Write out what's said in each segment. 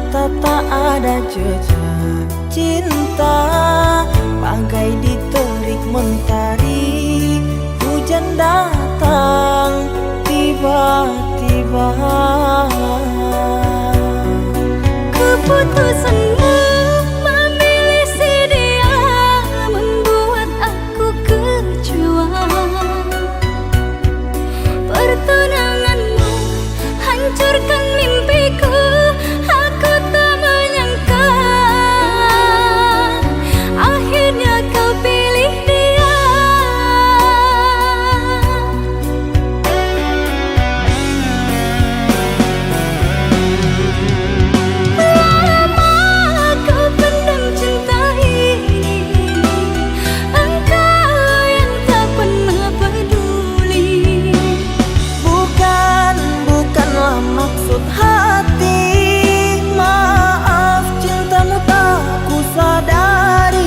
mata tak ada jejak cinta, bagai diterik mentari. Hujan datang tiba-tiba. Keputusanmu memilih si dia membuat aku kecewa. Pertunanganmu hancurkan mimpiku. Aku tak menyangka akhirnya kau pilih dia. Lama kau pendam cinta ini, engkau yang tak pernah peduli. Bukanlah maksud hati, maaf cintamu tak ku sadari.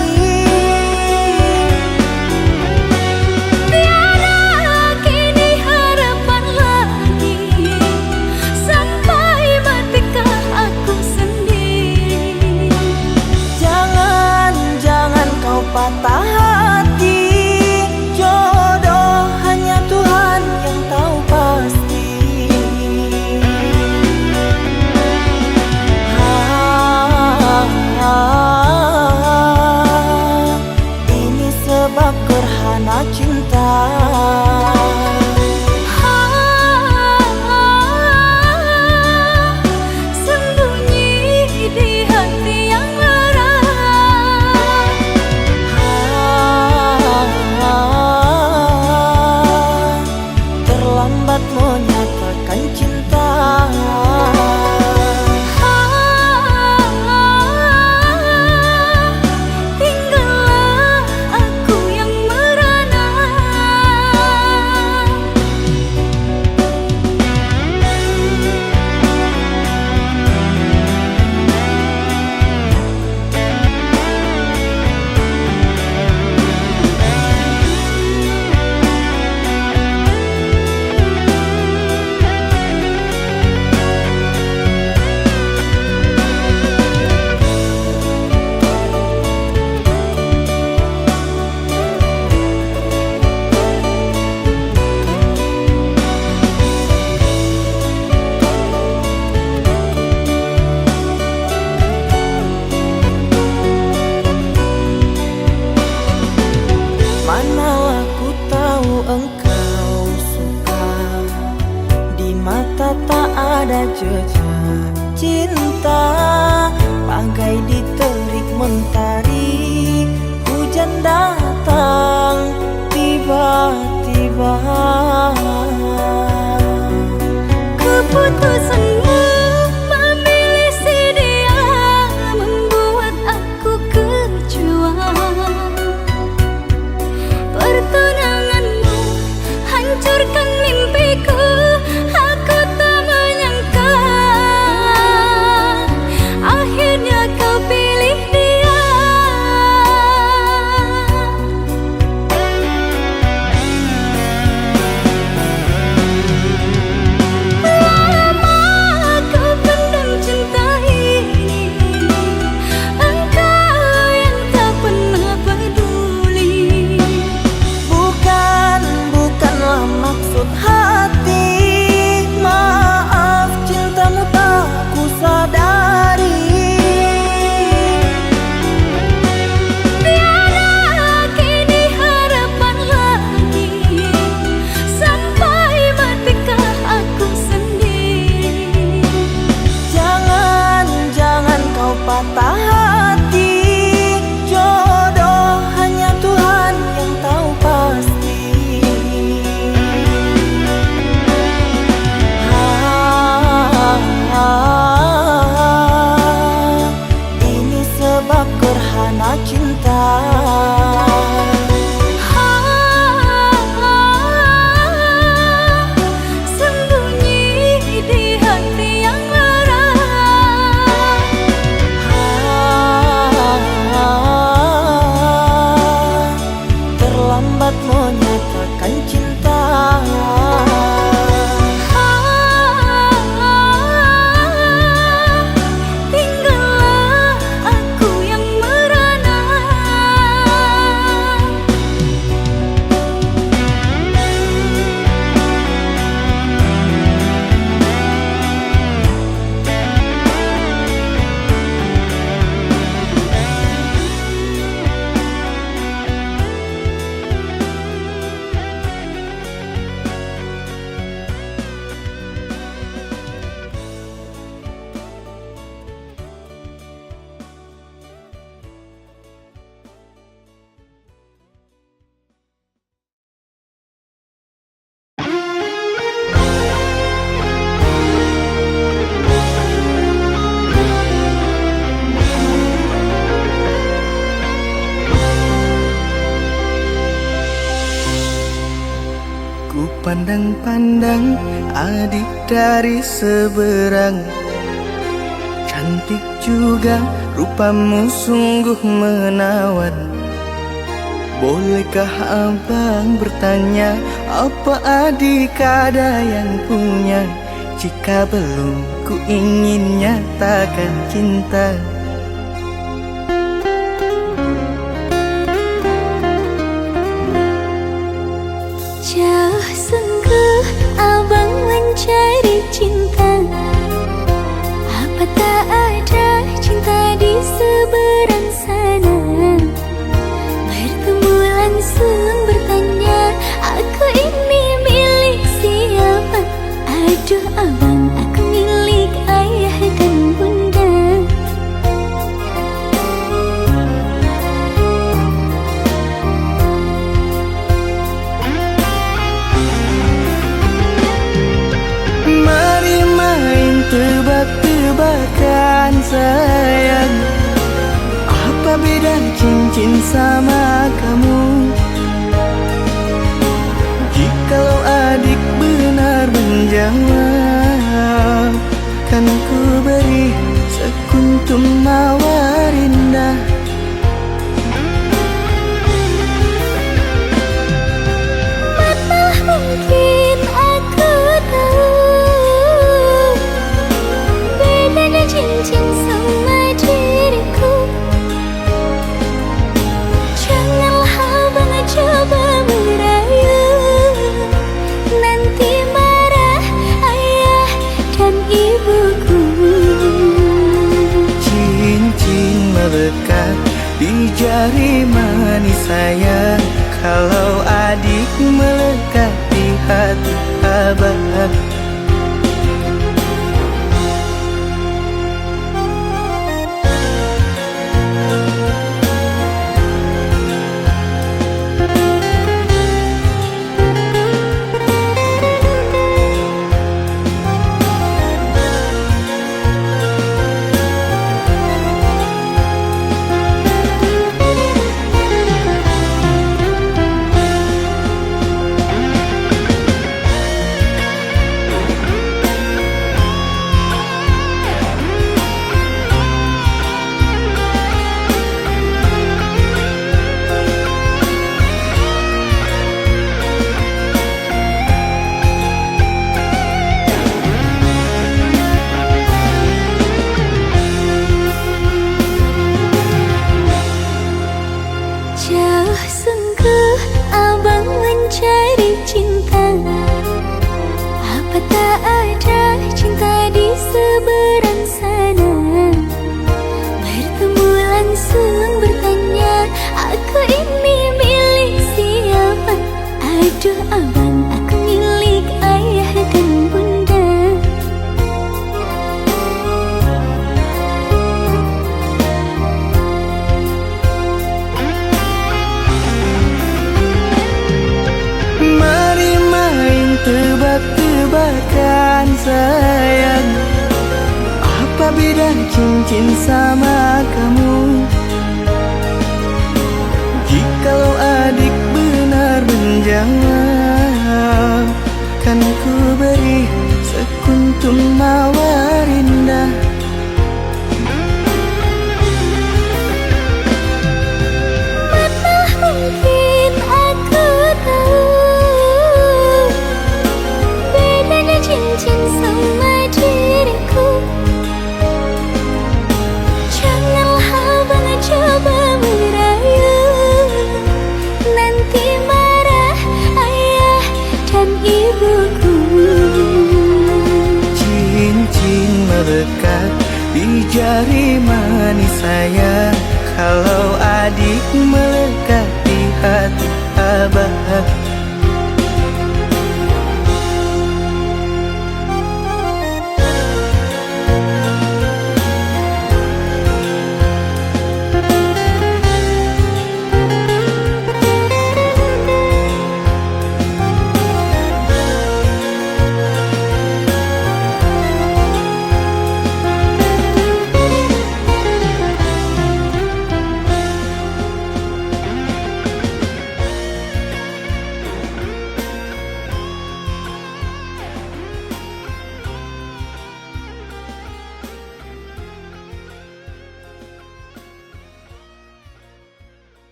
Tiada kini harapan lagi, sampai matikah aku sendiri. Jangan kau patah hati, jodoh hanya Tuhan yang tahu pasti. Ini sebab gerhana cinta. Sembunyi di hati yang lara. Terlambat menyatakan cinta. Tinggallah aku yang merana. Manalah ku tahu engkau suka, di mata tak ada jejak cinta, bagai diterik mentari. Hujan datang tiba-tiba. Keputusanmu memilih si dia membuat aku kecewa. Pertunanganmu hancurkan mimpiku. Aku tak menyangka akhirnya kau pilih dia. Lama kau pendam cinta ini, engkau yang tak pernah peduli. Bukanlah maksud hati, maaf cintamu tak ku sadari. Tiada kini harapan lagi, sampai matikah aku sendiri. Jangan kau patah hati, jodoh hanya Tuhan yang tahu pasti. Ini sebab gerhana cinta. Sembunyi di hati yang lara. pandang-pandang adik dari seberang. Cantik juga rupamu sungguh menawan. Bolehkah abang bertanya, apa adik ada yang punya? Jika belum, ku ingin nyatakan cinta. Jauh sungguh abang mencari cinta. Apa tak ada cinta di seberang sana? Bertemu langsung bertanya, aku ini milik siapa? Aduh abang, aku milik ayah dan bunda. Mari main tebak-tebakan sayang, apa beda cincin sama kamu? Jikalau adik benar menjawab, kan ku beri sekuntum mawar indah. Mana mungkin aku tahu bedanya cincin sama diriku. Janganlah abang coba merayu, nanti marah ayah dan ibuku. Cincin melekat di jari manis sayang, kalau adik melekat di hati abang. Jauh sungguh abang mencari cinta. Apa tak ada cinta di seberang sana? Bertemu langsung bertanya, aku ini milik siapa? Aduh abang, aku milik ayah dan bunda. Mari main tebak-tebakan sayang, apa beda cincin sama kamu? Jikalau adik benar menjawab, kan ku beri sekuntum mawar indah. Mana mungkin aku tahu bedanya cincin sama diriku. Janganlah abang coba merayu, nanti marah ayah dan ibuku. Cincin melekat di jari manis sayang, kalau adik melekat di hati abang.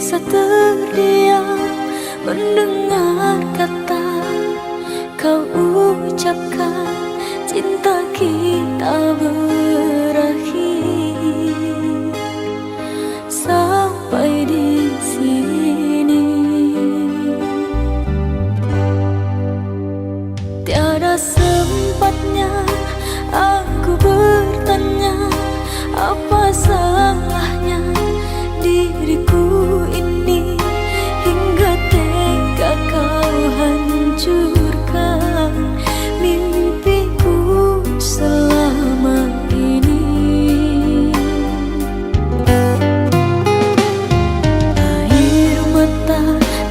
bisa terdiam mendengar kata kau ucapkan cinta kita berakhir sampai di sini. Tiada sempatnya aku bertanya apa salahnya diriku ini hingga tega kau hancurkan mimpiku selama ini. Air mata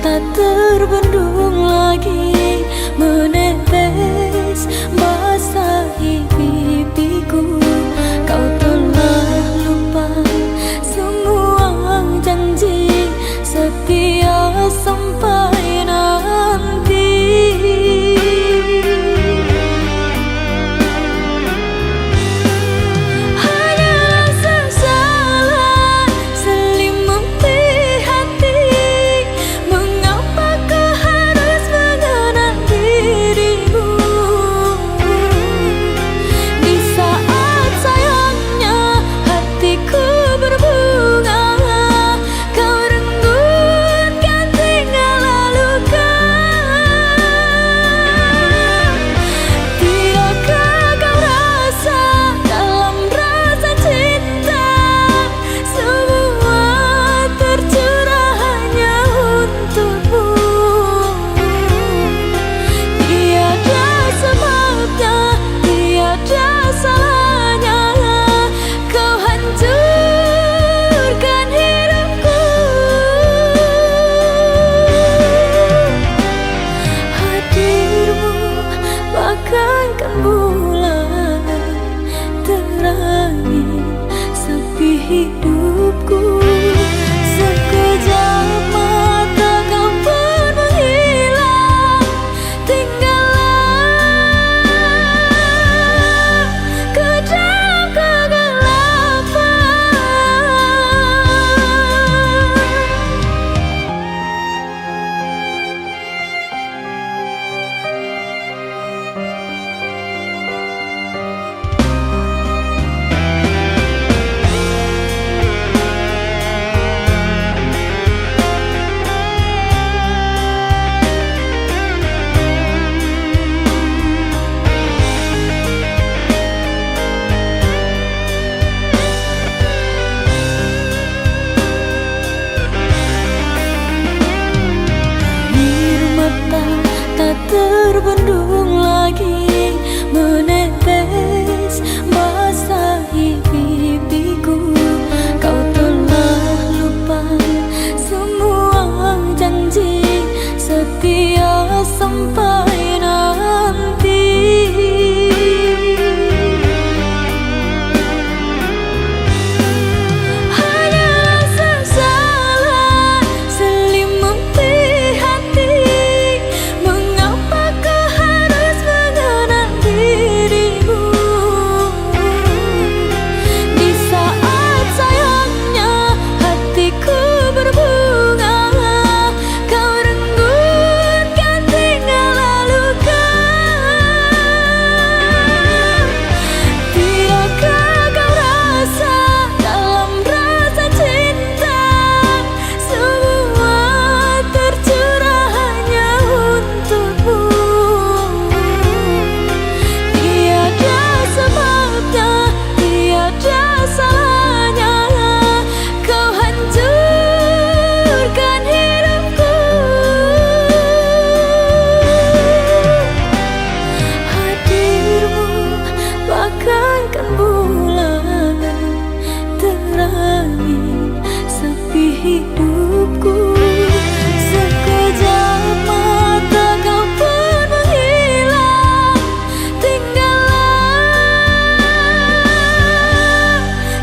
tak terbendung lagi menetes basahi pipiku. Kau telah lupa semua janji setia sampai nanti. Hanyalah sesalan selimuti hati. Mengapa kau harus mengenang dirimu di saat sayangnya hatiku berbunga. Kau renggutkan tinggal luka. Tidakkah kau rasa dalam rasa cinta semua tercurah hanya untukmu. Tiada sebabnya, tiada salahnya kau hancurkan hidupku. Hadirmu bagaikan bulan terangi sepi hidupku. Sekejap mata kau pun menghilang, tinggallah ke dalam kegelapan. Air mata tak terbendung lagi menetes basahi pipiku. Kau telah lupa semua janji setia sampai nanti. Hanyalah sesalan selimuti hati. Mengapa kau harus mengenang dirimu di saat sayangnya hatiku berbunga. Kau renggutkan tinggal luka. Tidakkah kau rasa dalam rasa cinta semua tercurah hanya untukmu. Tiada sebabnya, tiada salahnya kau hancurkan hidupku. Hadirmu bagaikan bulan terangi sepi hidupku. Sekejap mata kau pun menghilang, tinggallah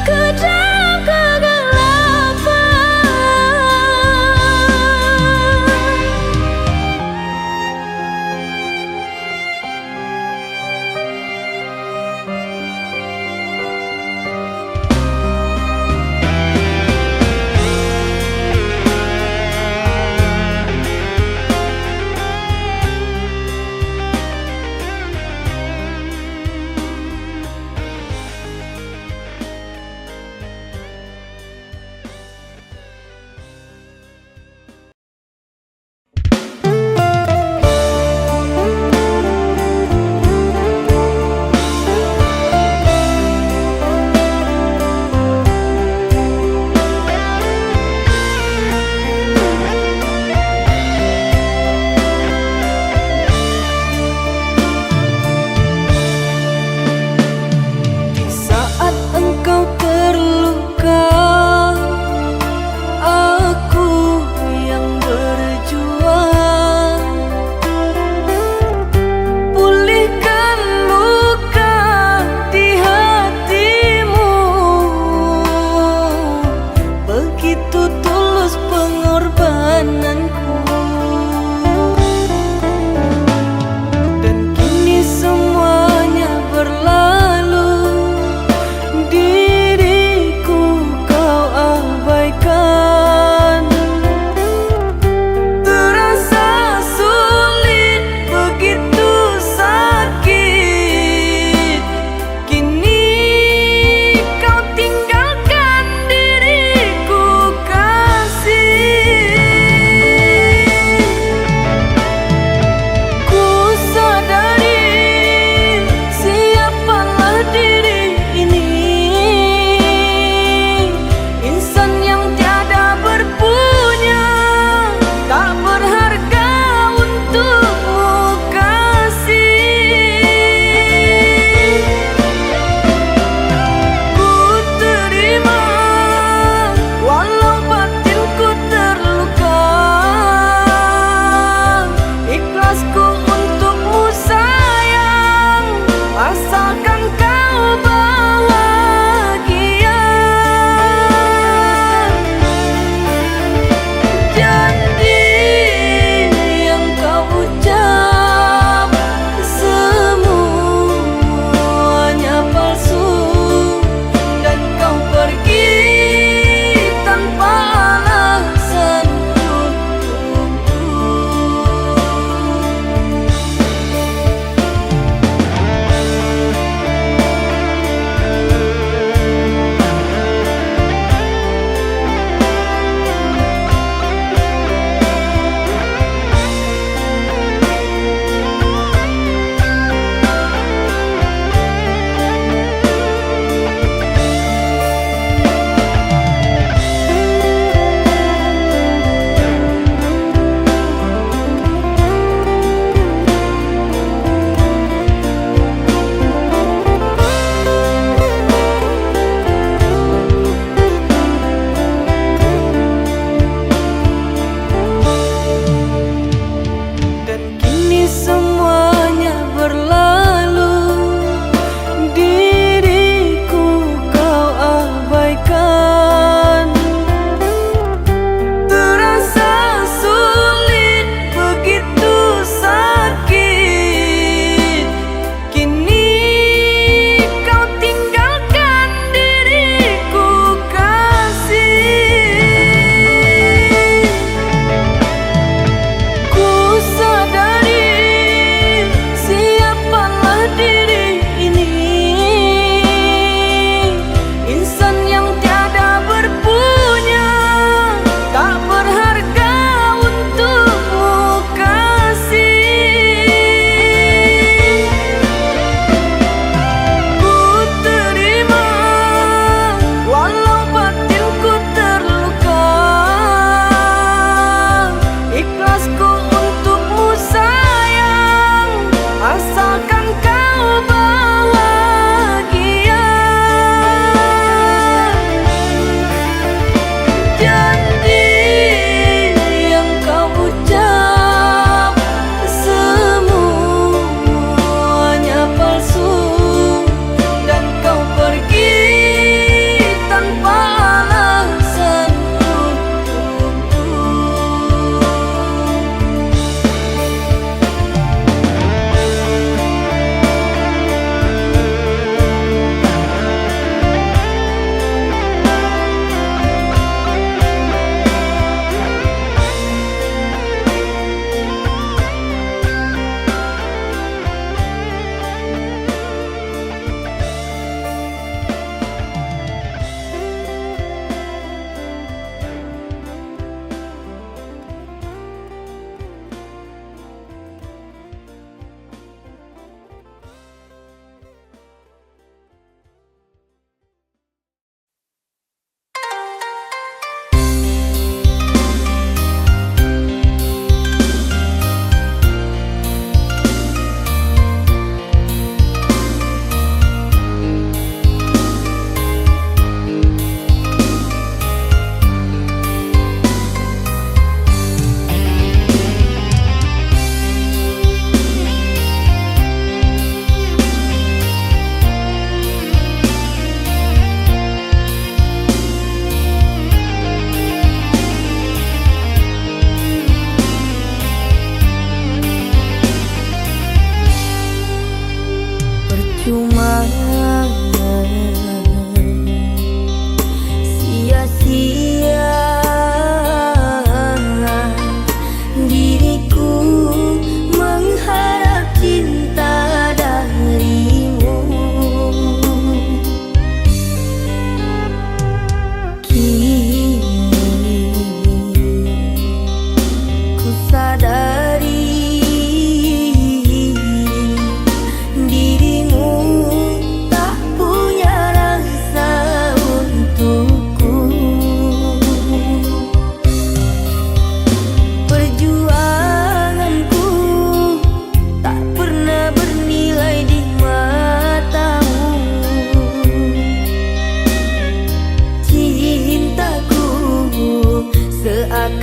ke dalam kegelapan. begitu tulus pengorbananku. Dan kini semuanya berlalu, diriku kau abaikan. Terasa sulit, begitu sakit. Kini kau tinggalkan diriku, kau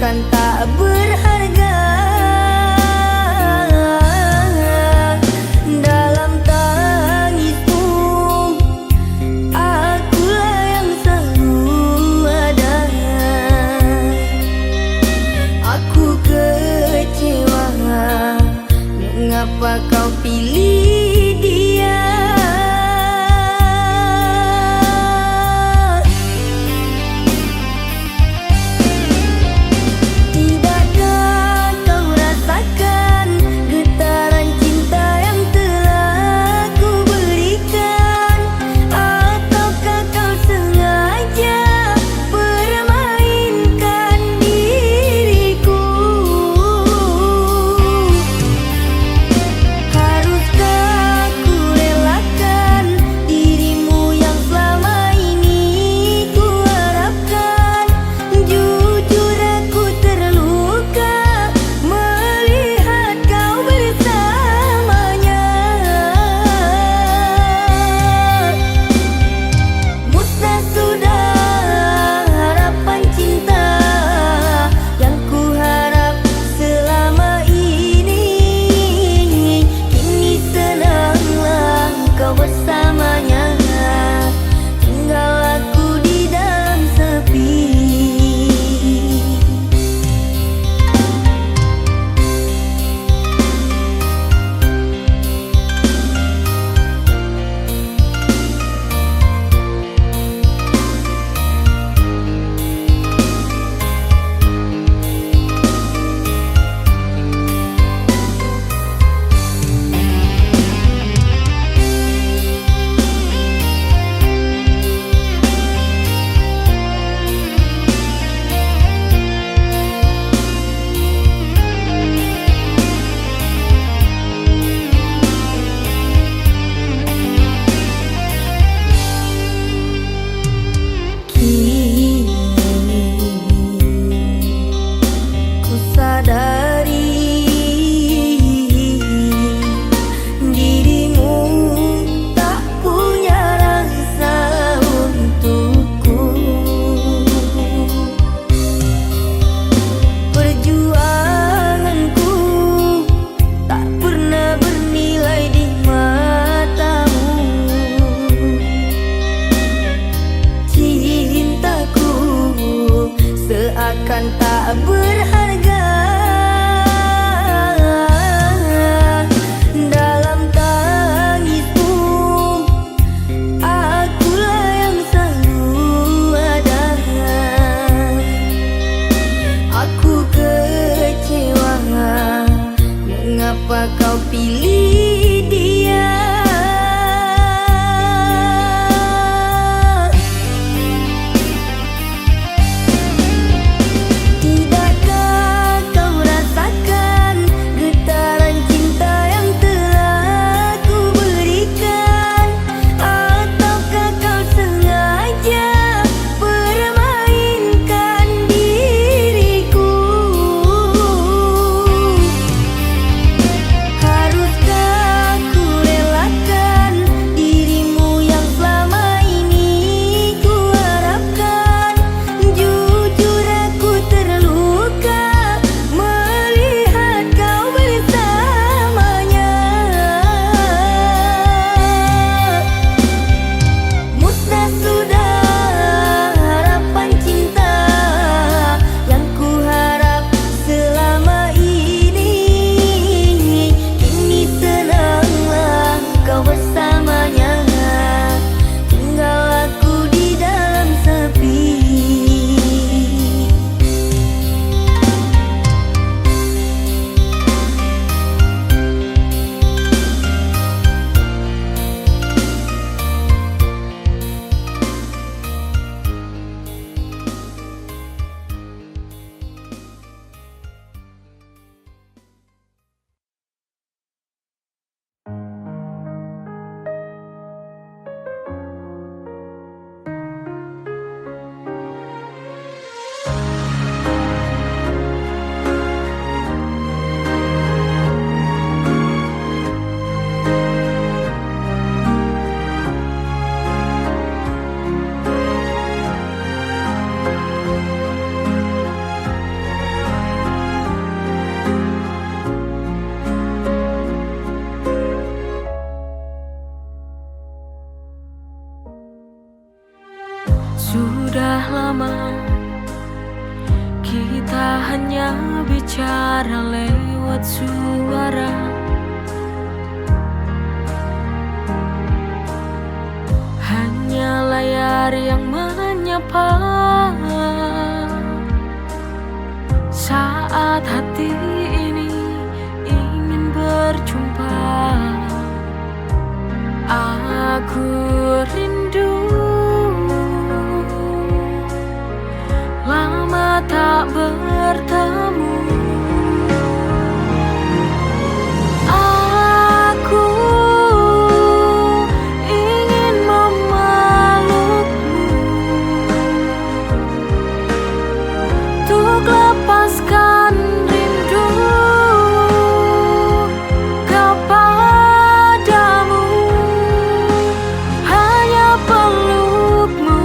seakan tak berharga. Dalam tangismu, akulah yang selalu ada. Aku kecewa, mengapa kau pilih dia? Seakan tak berharga. Dalam tangismu, akulah yang selalu ada. Aku kecewa, mengapa kau pilih dia? Haruskah tak hanya bicara lewat suara, hanya layar yang menyapa saat hati ini ingin berjumpa. Aku rindu, lama tak bertemu. Aku ingin memelukmu untuk lepaskan rindu kepadamu. Hanya pelukmu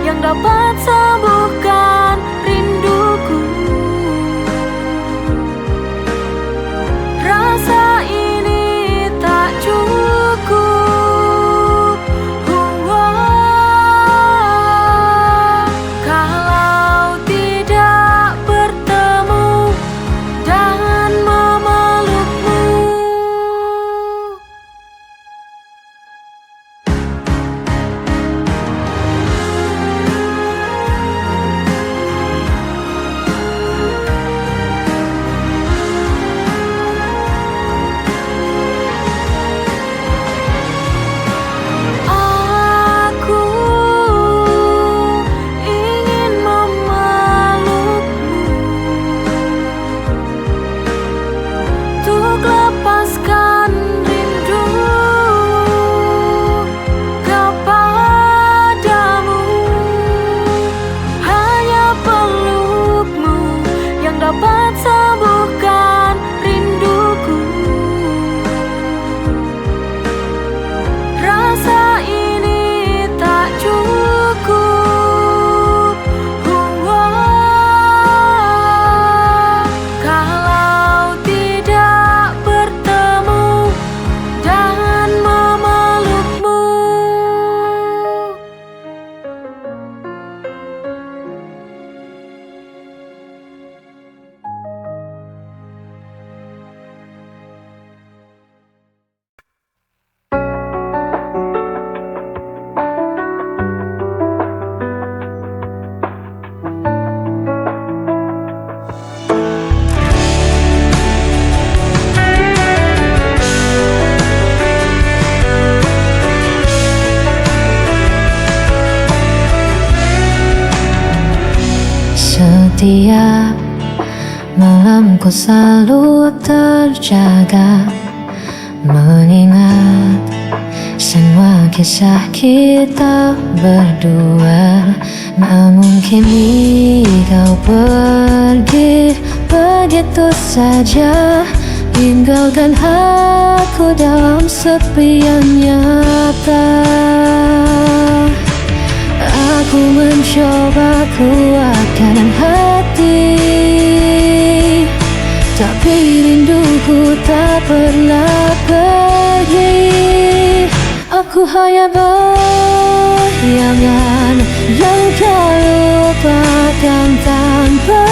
yang dapat sembuhkan rinduku. Rasa ini tak cukup. Kalau tidak bertemu dan memelukmu. Aku ingin memelukmu untuk lepaskan rindu kepadamu. Hanya pelukmu yang dapat sembuhkan rinduku. Rasa ini tak cukup. Kalau tidak bertemu dan memelukmu. Setiap malam ku selalu terjaga, mengingat semua kisah kita berdua. Namun kini kau pergi begitu saja, tinggalkan aku dalam sepi yang nyata. Aku mencoba kuatkan hati, tapi rinduku tak pernah pergi. Aku hanya bayangan yang kau lupakan tanpa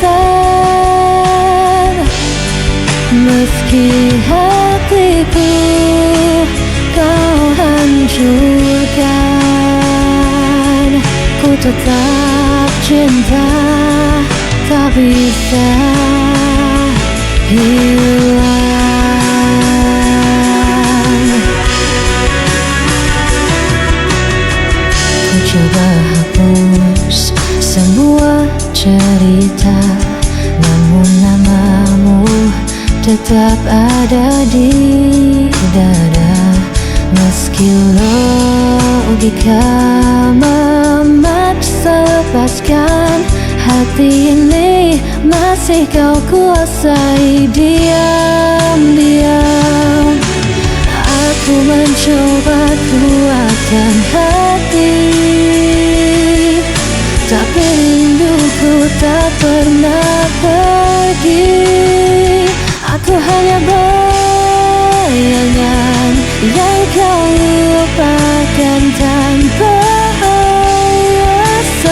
alasan. Meski hatiku kau hancurkan, ku tetap cinta, tak bisa hilang. Ku coba hapus semua cerita, namun namamu tetap ada di dada. Meski logika memaksa lepaskan, hati ini masih kau kuasai diam-diam. Aku mencoba kuatkan hati, tapi rinduku tak pernah pergi. Aku hanya bayangan yang kau lupakan tanpa alasan.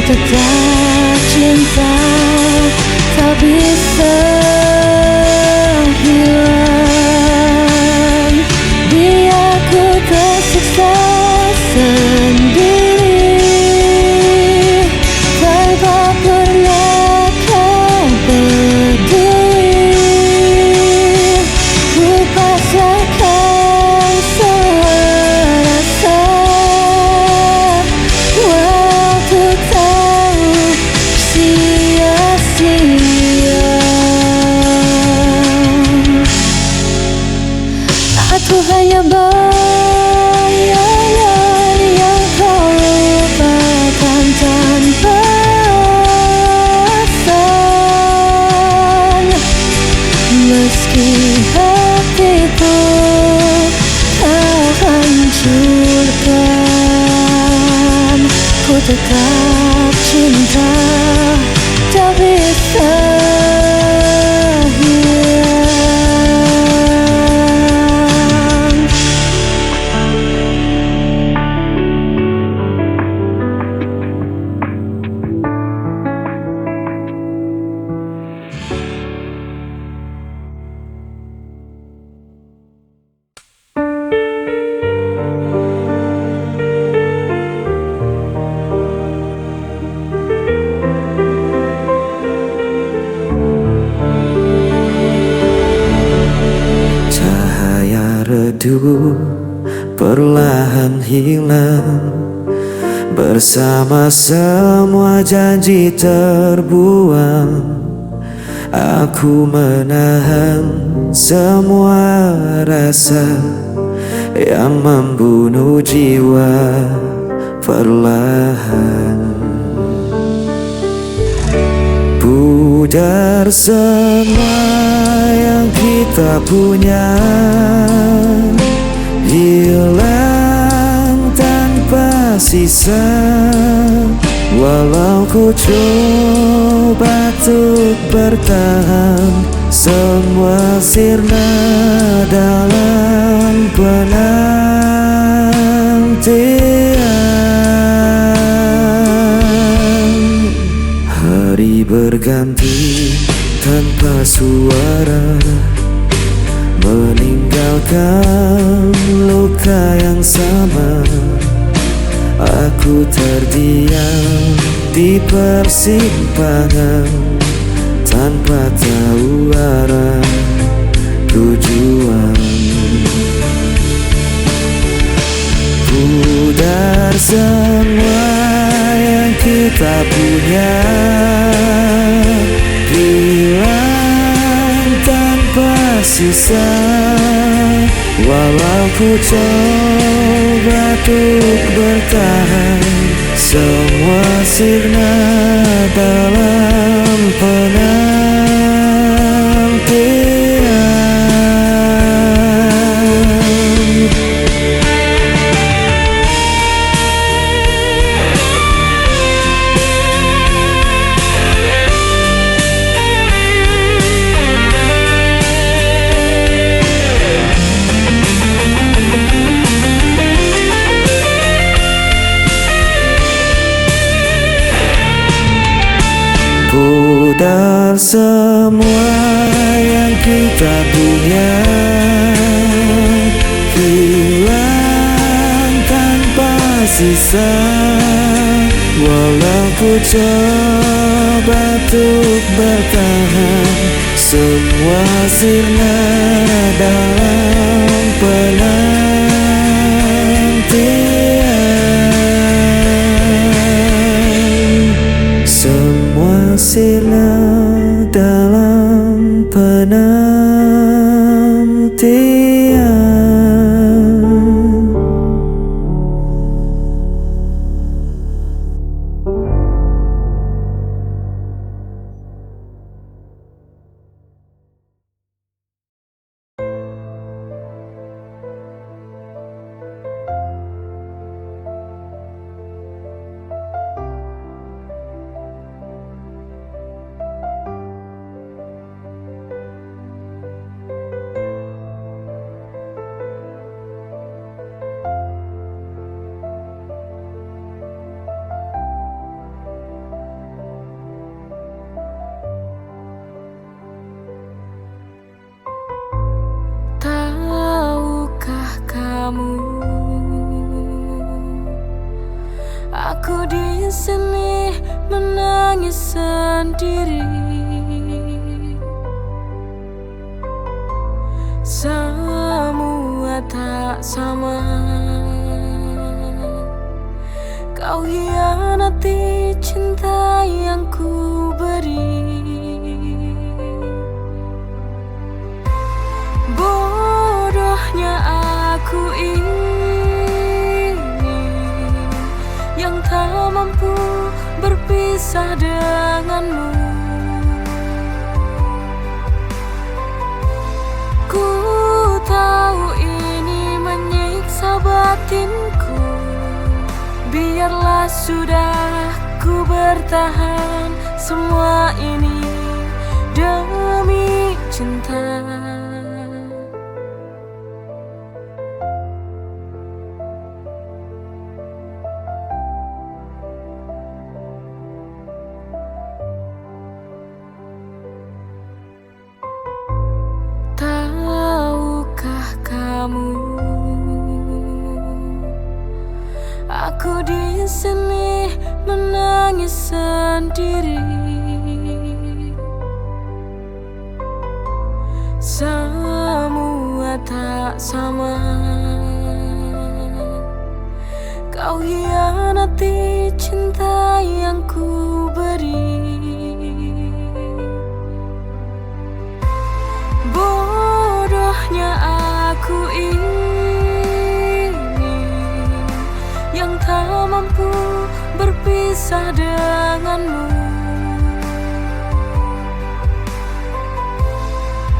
tetap cinta, tak bisa hilang. Biar ku tersiksa sendiri, tanpa pernah kau peduli. Ku pasrahkan semua rasa, waktu tahu sia-sia. Aku hanya bayangan yang kau lupakan tanpa alasan. Meski hatiku kau hancurkan, ku tetap cinta, tak bisa hilang. Cahaya redup perlahan hilang, bersama semua janji terbuang. Aku menahan semua rasa yang membunuh jiwa perlahan. Pudar semua yang kita punya, hilang tanpa sisa. Walau ku coba untuk bertahan, semua sirna dalam penantian. Hari berganti tanpa suara, meninggalkan luka yang sama. Aku terdiam di persimpangan, tanpa tahu arah tujuan. Pudar semua yang kita punya, hilang tanpa sisa. Walau ku coba untuk bertahan, semua sirna dalam penantian. Pudar semua yang kita punya, hilang tanpa sisa. Walau ku coba untuk bertahan, semua sirna dalam penantian. Semua sirna dalam penantian. Aku di sini menangis sendiri. Semua tak sama. Kau hianati cinta yang ku beri. Bodohnya aku ini yang tak mampu berpisah denganmu. Ku tahu ini menyiksa batinku. Biarlah sudah ku bertahan semua ini demi cinta. Tahukah kamu? Aku di sini menangis sendiri. Semua tak sama. Kau hianati cinta yang ku beri. Bodohnya aku ini yang tak mampu berpisah denganmu.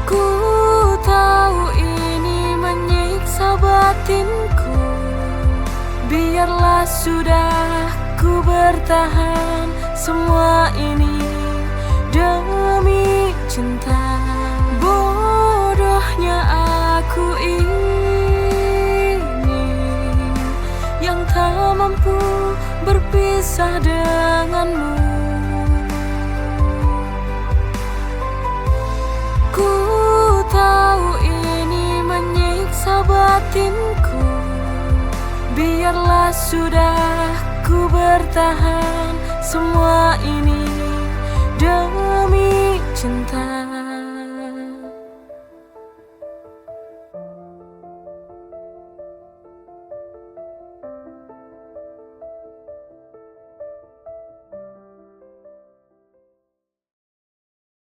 Ku tahu ini menyiksa batinku. Biarlah sudah ku bertahan semua ini demi cinta. Bodohnya aku ini yang tak mampu berpisah denganmu. Ku tahu ini menyiksa batinku. Biarlah sudah ku bertahan semua ini demi cinta.